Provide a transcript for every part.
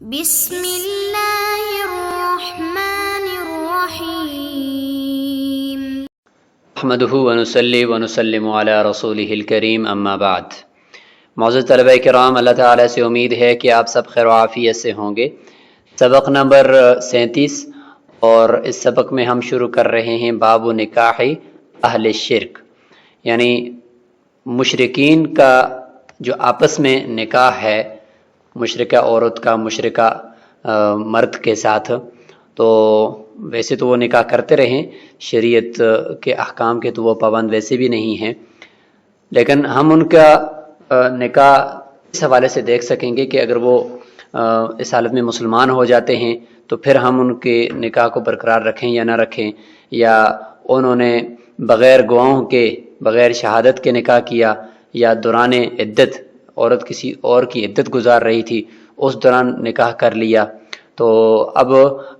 بسم اللہ الرحمن الرحیم نحمده ونصلی ونسلم علی رسولہ الکریم اما بعد۔ معزز طلبہ کرام، اللہ تعالیٰ سے امید ہے کہ آپ سب خیر و عافیت سے ہوں گے۔ سبق نمبر 37 اور اس سبق میں ہم شروع کر رہے ہیں باب نکاح اہل شرک، یعنی مشرکین کا جو آپس میں نکاح ہے، مشرکہ عورت کا مشرکہ مرد کے ساتھ، تو ویسے تو وہ نکاح کرتے رہیں، شریعت کے احکام کے تو وہ پابند ویسے بھی نہیں ہیں، لیکن ہم ان کا نکاح اس حوالے سے دیکھ سکیں گے کہ اگر وہ اس حالت میں مسلمان ہو جاتے ہیں تو پھر ہم ان کے نکاح کو برقرار رکھیں یا نہ رکھیں، یا انہوں نے بغیر گواہوں کے، بغیر شہادت کے نکاح کیا، یا دوران عدت عورت کسی اور کی عدت گزار رہی تھی اس دوران نکاح کر لیا، تو اب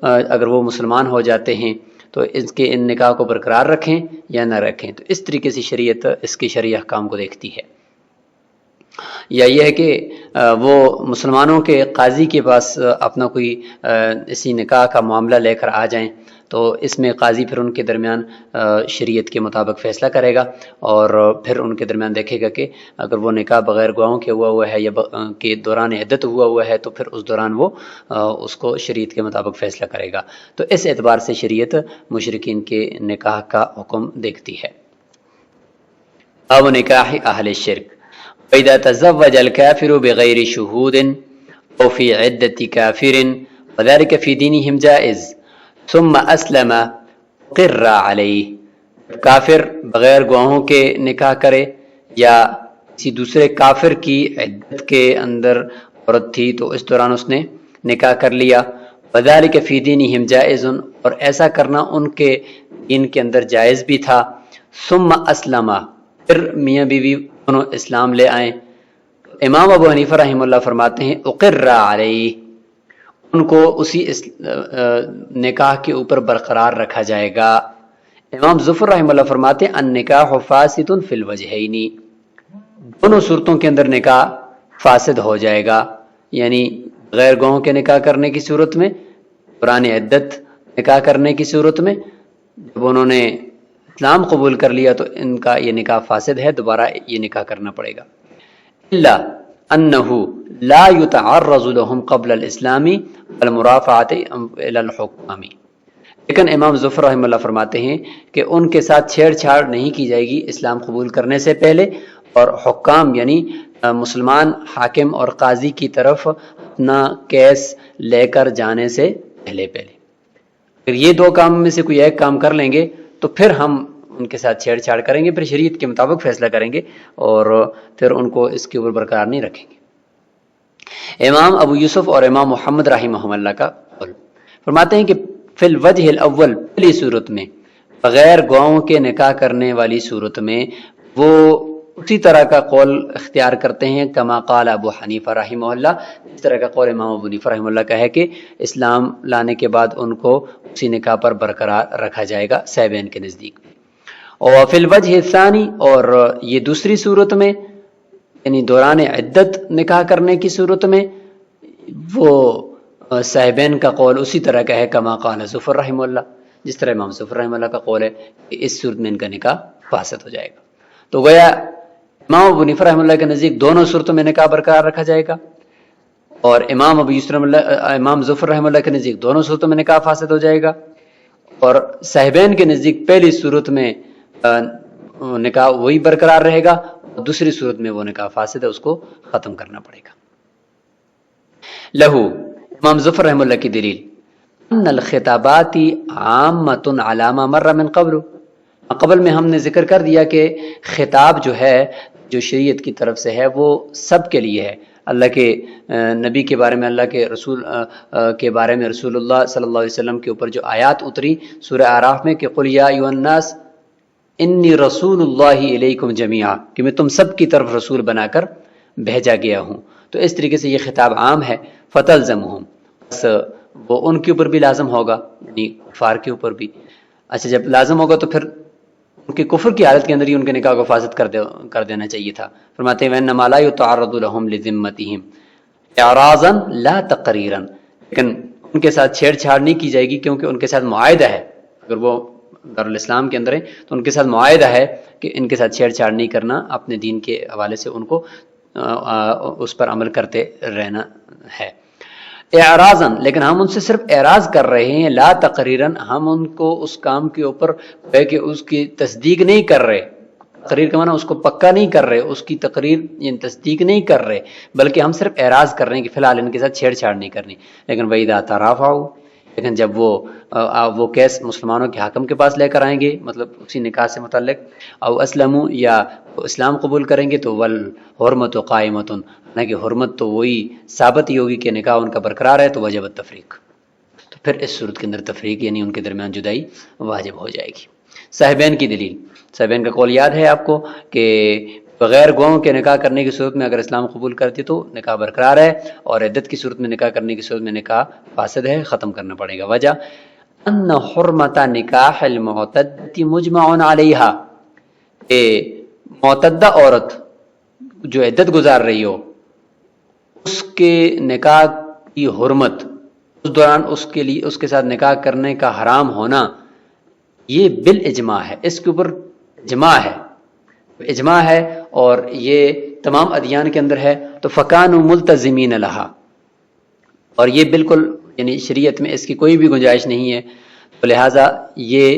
اگر وہ مسلمان ہو جاتے ہیں تو ان نکاح کو برقرار رکھیں یا نہ رکھیں۔ تو اس طریقے سے شریعت اس کے شرعی احکام کو دیکھتی ہے۔ یا یہ ہے کہ وہ مسلمانوں کے قاضی کے پاس اپنا کوئی اسی نکاح کا معاملہ لے کر آ جائیں، تو اس میں قاضی پھر ان کے درمیان شریعت کے مطابق فیصلہ کرے گا، اور پھر ان کے درمیان دیکھے گا کہ اگر وہ نکاح بغیر گواہوں کے ہوا ہے یا کہ دوران عدت ہوا ہے تو پھر اس دوران وہ اس کو شریعت کے مطابق فیصلہ کرے گا۔ تو اس اعتبار سے شریعت مشرکین کے نکاح کا حکم دیکھتی ہے۔ اب نکاح اہل شرک، وَإِذَا تَزَوَّجَ الْكَافِرُ بِغَيْرِ شُهُودٍ أَوْ فِي عِدَّةِ كَافِرٍ وَذَلِكَ فِي دِينِهِمْ جَائِزٌ ثُمَّ أَسْلَمَ قِرَّ عَلَيْهِ، کافر بغیر گواہوں کے نکاح کرے یا کسی دوسرے کافر کی عدت کے اندر عورت تھی تو اس دوران اس نے نکاح کر لیا، وَذَلِكَ فِي دِينِهِمْ جَائِزٌ، اور ایسا کرنا ان کے دین کے اندر جائز بھی تھا، ثُمَّ أَسْلَمَ، پھر میاں بیوی انہوں اسلام لے آئیں۔ امام ابو حنیفہ رحمہ اللہ فرماتے ہیں اقر علیہ، ان کو اسی نکاح کے اوپر برقرار رکھا جائے گا۔ امام ظفر رحمہ اللہ فرماتے ہیں النکاح فاسد فی الوجہین، دونوں صورتوں کے اندر نکاح فاسد ہو جائے گا، یعنی غیر گواہوں کے نکاح کرنے کی صورت میں، دوران عدت نکاح کرنے کی صورت میں، جب انہوں نے اسلام قبول کر لیا تو ان کا یہ نکاح فاسد ہے، دوبارہ یہ نکاح کرنا پڑے گا۔ الا انه لا يتعرض لهم قبل الاسلام والمرافعه الى الحكام، لیکن امام ظفر رحمہ اللہ فرماتے ہیں کہ ان کے ساتھ چھیڑ چھاڑ نہیں کی جائے گی اسلام قبول کرنے سے پہلے، اور حکام یعنی مسلمان حاکم اور قاضی کی طرف اپنا کیس لے کر جانے سے پہلے اگر یہ دو کام میں سے کوئی ایک کام کر لیں گے تو پھر ہم ان کے ساتھ چھیڑ چھاڑ کریں گے، پھر شریعت کے مطابق فیصلہ کریں گے اور پھر ان کو اس کے اوپر برقرار نہیں رکھیں گے۔ امام ابو یوسف اور امام محمد رحمہ اللہ کا قول فرماتے ہیں کہ فی الوجہ الاول، پہلی صورت میں بغیر گواہوں کے نکاح کرنے والی صورت میں وہ اسی طرح کا قول اختیار کرتے ہیں کما قال ابو حنیفہ رحمہ اللہ، اس طرح کا قول امام ابو حنیفہ رحمہ اللہ کا ہے کہ اسلام لانے کے بعد ان کو اسی نکاح پر برقرار رکھا جائے گا سیبین کے نزدیک۔ اور فی الوجہ الثانی، اور یہ دوسری صورت میں یعنی دوران عدت نکاح کرنے کی صورت میں وہ صاحبین کا قول اسی طرح کا ہے کما قال ظفر رحمہ اللہ، جس طرح امام ظفر رحمہ اللہ کا قول ہے کہ اس صورت میں ان کا نکاح فاسد ہو جائے گا۔ تو گویا امام ابو حنیفہ رحمہ اللہ کے نزدیک دونوں صورتوں میں نکاح برقرار رکھا جائے گا، اور امام ظفر رحمہ اللہ کے نزدیک دونوں صورتوں میں نکاح فاسد ہو جائے گا، اور صاحبین کے نزدیک پہلی صورت میں نکاح وہی برقرار رہے گا، اور دوسری صورت میں وہ نکاح فاسد ہے، اس کو ختم کرنا پڑے گا۔ لہو، امام ظفر رحمہ اللہ کی دلیل ان الخطابات عامۃ علی ما مر من قبل میں ہم نے ذکر کر دیا کہ خطاب جو ہے جو شریعت کی طرف سے ہے وہ سب کے لیے ہے، اللہ کے نبی کے بارے میں، اللہ کے رسول کے بارے میں، رسول اللہ صلی اللہ علیہ وسلم کے اوپر جو آیات اتری سورہ اعراف میں کہ قل یا ایھا الناس انی رسول اللہ الیکم جمیعا، کہ میں تم سب کی طرف رسول بنا کر بھیجا گیا ہوں، تو اس طریقے سے یہ خطاب عام ہے۔ فتلزمہم، بس وہ ان کے اوپر بھی لازم ہوگا، یعنی کفار کے اوپر بھی۔ اچھا، جب لازم ہوگا تو پھر ان کے کفر کی حالت کے اندر ہی ان کے نکاح کو فاسد کر دینا چاہیے تھا۔ فرماتے ہیں وَإِنَّمَا لَا يُتَعَرَّضُ لَهُمْ لِذِمَّتِهِمْ، اعراضاً لا تقریراً، لیکن ان کے ساتھ چھیڑ چھاڑ نہیں کی جائے گی، کیونکہ ان کے ساتھ معاہدہ ہے، اگر وہ دارالاسلام کے اندر ہیں تو ان کے ساتھ معاہدہ ہے کہ ان کے ساتھ چھیڑ چھاڑ نہیں کرنا، اپنے دین کے حوالے سے ان کو اس پر عمل کرتے رہنا ہے۔ اعراضاً، لیکن ہم ان سے صرف اعراض کر رہے ہیں، لا تقریراً، ہم ان کو اس کام کے اوپر ہے کہ اس کی تصدیق نہیں کر رہے، تقریر کا معنی اس کو پکا نہیں کر رہے، اس کی تقریر یعنی تصدیق نہیں کر رہے، بلکہ ہم صرف اعراض کر رہے ہیں کہ فی الحال ان کے ساتھ چھیڑ چھاڑ نہیں کرنی۔ لیکن وَإِذَا تَرَافَعُوا، لیکن جب وہ کیس مسلمانوں کے حاکم کے پاس لے کر آئیں گے، مطلب اسی نکاح سے متعلق، او اسلموا، یا اسلام قبول کریں گے، تو والحرمت قائمۃ، نہ کہ حرمت تو وہی ثابت ہی ہوگی کہ نکاح ان کا برقرار ہے، تو وجب التفریق، تو پھر اس صورت کے اندر تفریق یعنی ان کے درمیان جدائی واجب ہو جائے گی۔ صاحبین کی دلیل، صاحبین کا قول یاد ہے آپ کو کہ بغیر گواہوں کے نکاح کرنے کی صورت میں اگر اسلام قبول کرتی تو نکاح برقرار ہے، اور عدت کی صورت میں نکاح کرنے کی صورت میں نکاح فاسد ہے، ختم کرنا پڑے گا۔ وجہ ان حرمت نکاح المعتدہ مجمع علیہا، کہ معتدہ عورت جو عدت گزار رہی ہو، اس کے نکاح کی حرمت، اس دوران اس کے ساتھ نکاح کرنے کا حرام ہونا، یہ بالاجماع ہے، اس کے اوپر اجماع ہے، اور یہ تمام ادیان کے اندر ہے، تو فکانوا ملتزمین لہا، اور یہ بالکل یعنی شریعت میں اس کی کوئی بھی گنجائش نہیں ہے، تو لہٰذا یہ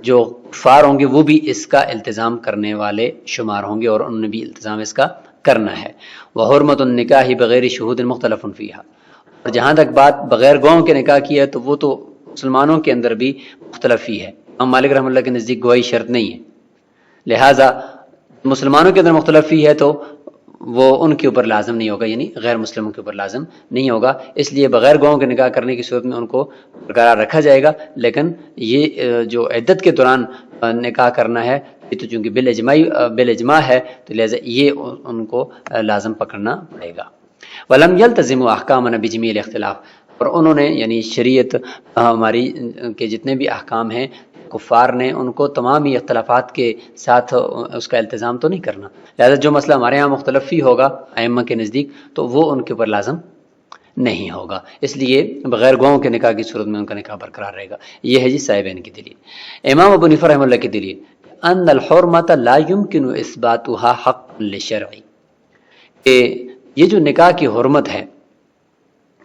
جو کفار ہوں گے وہ بھی اس کا التزام کرنے والے شمار ہوں گے، اور انہوں نے بھی التزام اس کا کرنا ہے۔ وحرمت النکاح بغیر شہود مختلف فیہا، اور جہاں تک بات بغیر گواہوں کے نکاح کی ہے تو وہ تو مسلمانوں کے اندر بھی مختلف ہی ہے، امام مالک رحمۃ اللہ کے نزدیک گواہی شرط نہیں ہے، لہٰذا مسلمانوں کے اندر مختلف ہی ہے تو وہ ان کے اوپر لازم نہیں ہوگا، یعنی غیر مسلموں کے اوپر لازم نہیں ہوگا، اس لیے بغیر گواہوں کے نکاح کرنے کی صورت میں ان کو برقرار رکھا جائے گا، لیکن یہ جو عدت کے دوران نکاح کرنا ہے یہ تو چونکہ بالاجماع ہے، تو لہٰذا یہ ان کو لازم پکڑنا پڑے گا۔ وَلَمْ يَلْتَزِمُوا أَحْكَامَنَا بِجَمِيعِ الْاخْتِلَافِ، اور انہوں نے یعنی شریعت ہماری کے جتنے بھی احکام ہیں، کفار نے ان کو تمام ہی اختلافات کے ساتھ اس کا التزام تو نہیں کرنا، لہذا جو مسئلہ ہمارے ہاں مختلف ہی ہوگا ائمہ کے نزدیک تو وہ ان کے اوپر لازم نہیں ہوگا، اس لیے بغیر گواہوں کے نکاح کی صورت میں ان کا نکاح برقرار رہے گا۔ یہ ہے جی صاحبین کی دلیل۔ امام ابو حنیفہ رحمۃ اللہ کی دلیل ان الحرمۃ لا يمكن اثباتها حق للشرع، کہ یہ جو نکاح کی حرمت ہے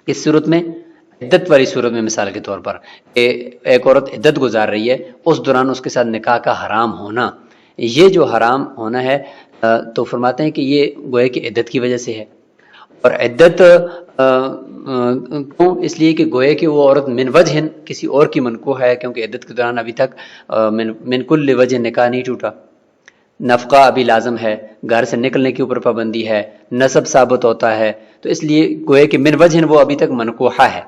اس صورت میں، عدت والی صورت میں مثال کے طور پر کہ ایک عورت عدت گزار رہی ہے، اس دوران اس کے ساتھ نکاح کا حرام ہونا، یہ جو حرام ہونا ہے تو فرماتے ہیں کہ یہ گویا کہ عدت کی وجہ سے ہے، اور عدت کیوں؟ اس لیے کہ گویا کہ وہ عورت من وجہ کسی اور کی منکوح ہے، کیونکہ عدت کے دوران ابھی تک من کل وجہ نکاح نہیں ٹوٹا، نفقہ ابھی لازم ہے، گھر سے نکلنے کے اوپر پابندی ہے، نسب ثابت ہوتا ہے، تو اس لیے گویا کہ من وجہ وہ ابھی تک منکوحہ ہے،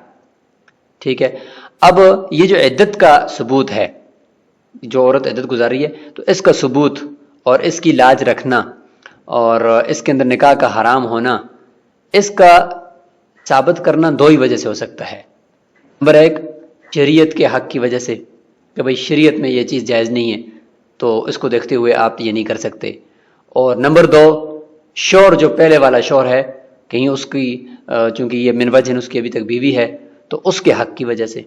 ٹھیک ہے۔ اب یہ جو عدت کا ثبوت ہے، جو عورت عدت گزار رہی ہے تو اس کا ثبوت اور اس کی لاج رکھنا اور اس کے اندر نکاح کا حرام ہونا، اس کا ثابت کرنا دو ہی وجہ سے ہو سکتا ہے۔ نمبر ایک، شریعت کے حق کی وجہ سے کہ بھئی شریعت میں یہ چیز جائز نہیں ہے تو اس کو دیکھتے ہوئے آپ یہ نہیں کر سکتے، اور نمبر دو، شوہر جو پہلے والا شوہر ہے، کہیں اس کی چونکہ یہ من وجہ اس کی ابھی تک بیوی ہے تو اس کے حق کی وجہ سے،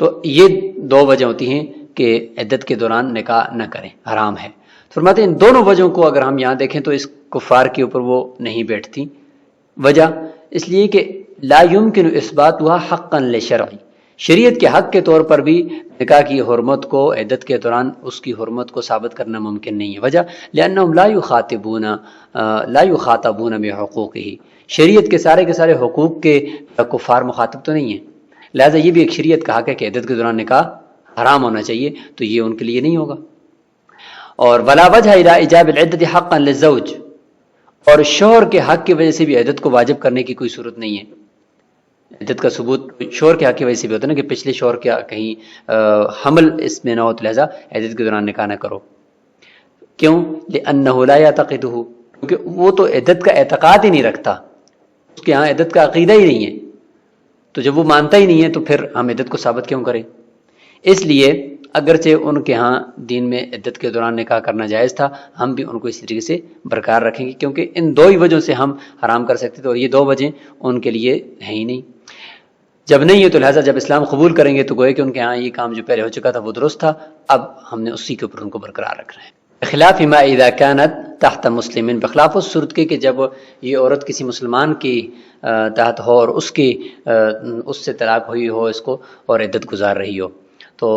تو یہ دو وجہ ہوتی ہیں کہ عدت کے دوران نکاح نہ کریں، حرام ہے۔ فرماتے ہیں ان دونوں وجہوں کو اگر ہم یہاں دیکھیں تو اس کفار کے اوپر وہ نہیں بیٹھتی۔ وجہ اس لیے کہ لا يمكن اثباتها حقا للشرع، شریعت کے حق کے طور پر بھی نکاح کی حرمت کو عدت کے دوران اس کی حرمت کو ثابت کرنا ممکن نہیں ہے۔ وجہ لأنهم لا يخاطبون بحقوقه، شریعت کے سارے حقوق کے کفار مخاطب تو نہیں ہیں، لہذا یہ بھی ایک شریعت کا حق ہے کہ عدت کے دوران نکاح حرام ہونا چاہیے، تو یہ ان کے لیے نہیں ہوگا۔ اور ولا وجہ الى ایجاب العدت حقا للزوج، اور شوہر کے حق کی وجہ سے بھی عدت کو واجب کرنے کی کوئی صورت نہیں ہے۔ عدت کا ثبوت شوہر کے حق کی وجہ سے بھی ہوتا ہے نا کہ پچھلے شوہر کیا کہیں حمل اس میں نہ ہو، تو لہذا عدت کے دوران نکاح نہ کرو۔ کیوں؟ لأنه لا يعتقده، کیونکہ وہ تو عدت کا اعتقاد ہی نہیں رکھتا، اس کے ہاں عدت کا عقیدہ ہی نہیں ہے، تو جب وہ مانتا ہی نہیں ہے تو پھر ہم عدت کو ثابت کیوں کریں؟ اس لیے اگرچہ ان کے ہاں دین میں عدت کے دوران نکاح کرنا جائز تھا، ہم بھی ان کو اسی طریقے سے برقرار رکھیں گے، کیونکہ ان دو ہی وجہوں سے ہم حرام کر سکتے تھے اور یہ دو وجہیں ان کے لیے ہیں ہی نہیں۔ جب نہیں ہے تو لہٰذا جب اسلام قبول کریں گے تو گویا کہ ان کے ہاں یہ کام جو پہلے ہو چکا تھا وہ درست تھا، اب ہم نے اسی کے اوپر ان کو برقرار رکھنا ہے۔ بخلاف ما اذا كانت تحت مسلم، بخلاف اس صورت کے کہ جب یہ عورت کسی مسلمان کی تحت ہو اور اس سے طلاق ہوئی ہو اس کو اور عدت گزار رہی ہو۔ تو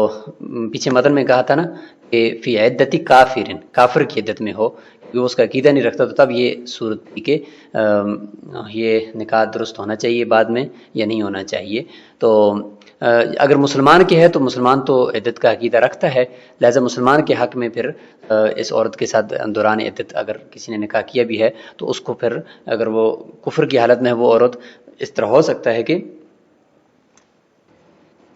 پیچھے متن میں کہا تھا نا کہ فی عدتی کافرن، کافر کی عدت میں ہو، کیونکہ وہ اس کا عقیدہ نہیں رکھتا، تو تب یہ صورت تھی کہ یہ نکاح درست ہونا چاہیے بعد میں یا نہیں ہونا چاہیے۔ تو اگر مسلمان کے ہے تو مسلمان تو عدت کا عقیدہ رکھتا ہے، لہذا مسلمان کے حق میں پھر اس عورت کے ساتھ دوران عدت اگر کسی نے نکاح کیا بھی ہے تو اس کو پھر اگر وہ کفر کی حالت میں ہے وہ عورت، اس طرح ہو سکتا ہے کہ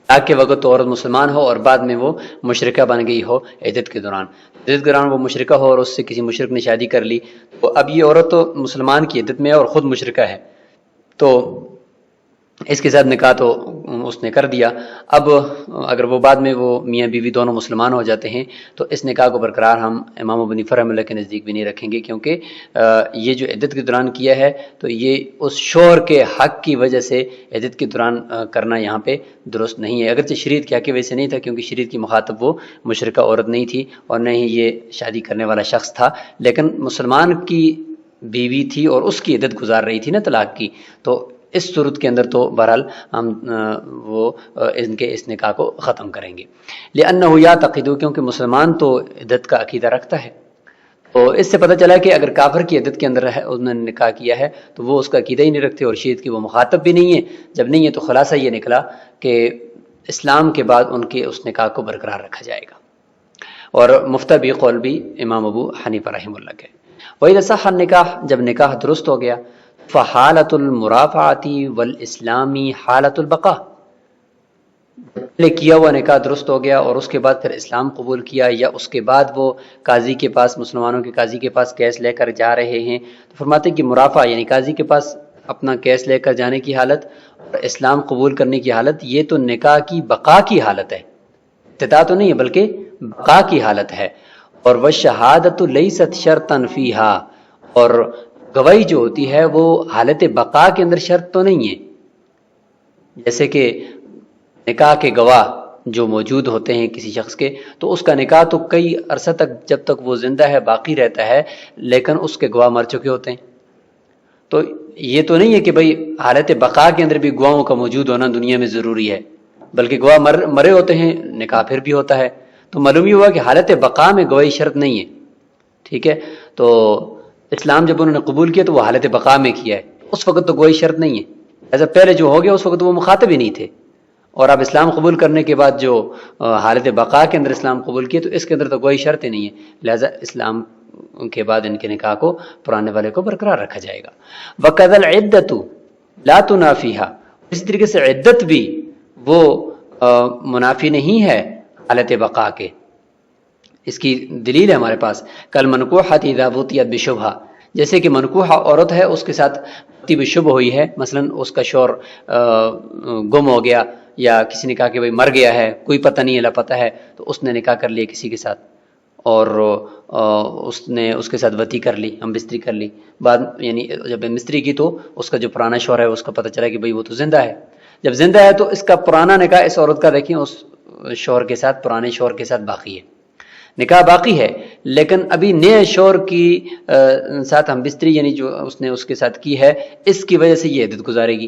طلاق کے وقت تو عورت مسلمان ہو اور بعد میں وہ مشرکہ بن گئی ہو عدت کے دوران، عدت کے دوران وہ مشرکہ ہو اور اس سے کسی مشرک نے شادی کر لی، تو اب یہ عورت تو مسلمان کی عدت میں ہے اور خود مشرکہ ہے، تو اس کے ساتھ نکاح تو اس نے کر دیا۔ اب اگر وہ بعد میں وہ میاں بیوی دونوں مسلمان ہو جاتے ہیں تو اس نکاح کو برقرار ہم امام ابو حنیفہ رحمۃ اللہ کے نزدیک بھی نہیں رکھیں گے، کیونکہ یہ جو عدت کے دوران کیا ہے تو یہ اس شوہر کے حق کی وجہ سے عدت کے دوران کرنا یہاں پہ درست نہیں ہے، اگرچہ شریعت کے حق کی وجہ سے نہیں تھا، کیونکہ شریعت کی مخاطب وہ مشرکہ عورت نہیں تھی اور نہ ہی یہ شادی کرنے والا شخص تھا، لیکن مسلمان کی بیوی تھی اور اس کی عدت گزار رہی تھی نا طلاق کی، تو اس صورت کے اندر تو بہرحال ہم وہ ان کے اس نکاح کو ختم کریں گے۔ لأنه يعتقد، کیونکہ مسلمان تو عدت کا عقیدہ رکھتا ہے، تو اس سے پتہ چلا کہ اگر کافر کی عدت کے اندر ہے اس نے نکاح کیا ہے تو وہ اس کا عقیدہ ہی نہیں رکھتے اور شریعت کی وہ مخاطب بھی نہیں ہے۔ جب نہیں ہے تو خلاصہ یہ نکلا کہ اسلام کے بعد ان کے اس نکاح کو برقرار رکھا جائے گا، اور مفتہ بھی قول بھی امام ابو حنیفہ رحمہ اللہ کے۔ وَإِذَا صَحَّ النِّكَاحُ، جب نکاح درست ہو گیا، فحالۃ المرافعۃ والاسلام حالۃ البقاء، پہلے کیا ہوا نکاح درست ہو گیا اور اس کے بعد پھر اسلام قبول کیا، یا اس کے بعد وہ قاضی کے پاس، مسلمانوں کے قاضی کے پاس کیس لے کر جا رہے ہیں، تو فرماتے ہیں کہ مرافعہ یعنی قاضی کے پاس اپنا کیس لے کر جانے کی حالت اور اسلام قبول کرنے کی حالت، یہ تو نکاح کی بقا کی حالت ہے، ابتدا تو نہیں ہے بلکہ بقا کی حالت ہے۔ اور والشہادۃ لیست شرطا فیہا، اور گواہی جو ہوتی ہے وہ حالت بقا کے اندر شرط تو نہیں ہے، جیسے کہ نکاح کے گواہ جو موجود ہوتے ہیں کسی شخص کے، تو اس کا نکاح تو کئی عرصہ تک جب تک وہ زندہ ہے باقی رہتا ہے، لیکن اس کے گواہ مر چکے ہوتے ہیں، تو یہ تو نہیں ہے کہ بھئی حالت بقا کے اندر بھی گواہوں کا موجود ہونا دنیا میں ضروری ہے، بلکہ گواہ مرے ہوتے ہیں، نکاح پھر بھی ہوتا ہے، تو معلوم یہ ہوا کہ حالت بقا میں گواہی شرط نہیں ہے، ٹھیک ہے۔ تو اسلام جب انہوں نے قبول کیا تو وہ حالت بقا میں کیا ہے، اس وقت تو گواہی شرط نہیں ہے، ایسا پہلے جو ہو گیا اس وقت وہ مخاطب ہی نہیں تھے، اور اب اسلام قبول کرنے کے بعد جو حالت بقا کے اندر اسلام قبول کیا تو اس کے اندر تو گواہی شرط ہی نہیں ہے، لہذا اسلام کے بعد ان کے نکاح کو پرانے والے کو برقرار رکھا جائے گا۔ وَكَذَا الْعِدَّةُ لَا تُنَافِيهَا، اسی طریقے سے عدت بھی وہ منافی نہیں ہے حالت بقا کے، اس کی دلیل ہے ہمارے پاس، کل منکوحۃ اذا وطئت بشبہہ، جیسے کہ منکوحہ عورت ہے اس کے ساتھ وطی بشبہ ہوئی ہے، مثلا اس کا شوہر گم ہو گیا یا کسی نے کہا کہ بھئی مر گیا ہے، کوئی پتہ نہیں ہے، لاپتہ ہے، تو اس نے نکاح کر لیا کسی کے ساتھ اور اس نے اس کے ساتھ وطی کر لی، ہم بستری کر لی، بعد یعنی جب مستری کی تو اس کا جو پرانا شوہر ہے اس کا پتہ چلا کہ بھئی وہ تو زندہ ہے، جب زندہ ہے تو اس کا پرانا نکاح اس عورت کا دیکھیں اس شوہر کے ساتھ، پرانے شوہر کے ساتھ باقی ہے، نکاح باقی ہے، لیکن ابھی نئے شوہر کی ساتھ ہم بستری یعنی جو اس نے اس کے ساتھ کی ہے، اس کی وجہ سے یہ عدت گزارے گی۔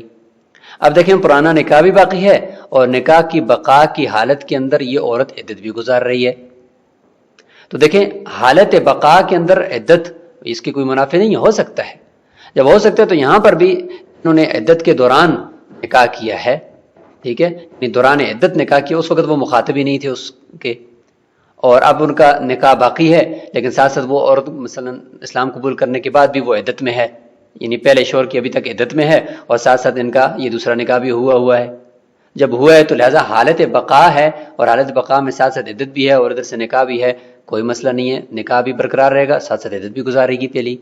اب دیکھیں پرانا نکاح بھی باقی ہے اور نکاح کی بقا کی حالت کے اندر یہ عورت عدت بھی گزار رہی ہے، تو دیکھیں حالت بقا کے اندر عدت اس کی کوئی منافع نہیں ہو سکتا ہے، جب ہو سکتا ہے تو یہاں پر بھی انہوں نے عدت کے دوران نکاح کیا ہے، ٹھیک ہے، یعنی دوران عدت نکاح کیا، اس وقت وہ مخاطب ہی نہیں تھے اس کے، اور اب ان کا نکاح باقی ہے لیکن ساتھ ساتھ وہ عورت مثلا اسلام قبول کرنے کے بعد بھی وہ عدت میں ہے، یعنی پہلے شوہر کی ابھی تک عدت میں ہے اور ساتھ ساتھ ان کا یہ دوسرا نکاح بھی ہوا ہے، جب ہوا ہے تو لہٰذا حالت بقا ہے اور حالت بقا میں ساتھ ساتھ عدت بھی ہے اور ادھر سے نکاح بھی ہے، کوئی مسئلہ نہیں ہے، نکاح بھی برقرار رہے گا، ساتھ ساتھ عدت بھی گزارے گی پہلی،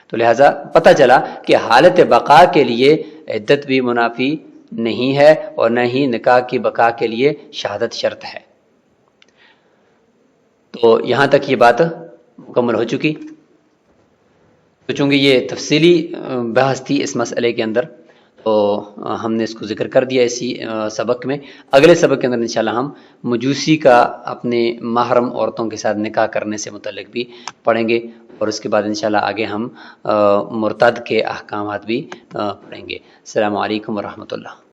تو لہٰذا پتہ چلا کہ حالت بقا کے لیے عدت بھی منافی نہیں ہے اور نہ ہی نکاح کی بقا کے لیے شہادت شرط ہے۔ تو یہاں تک یہ بات مکمل ہو چکی. تو چونکہ یہ تفصیلی بحث تھی اس مسئلے کے اندر تو ہم نے اس کو ذکر کر دیا اسی سبق میں. اگلے سبق کے اندر انشاءاللہ ہم مجوسی کا اپنے محرم عورتوں کے ساتھ نکاح کرنے سے متعلق بھی پڑھیں گے، اور اس کے بعد انشاءاللہ آگے ہم مرتد کے احکامات بھی پڑھیں گے. السلام علیکم ورحمۃ اللہ.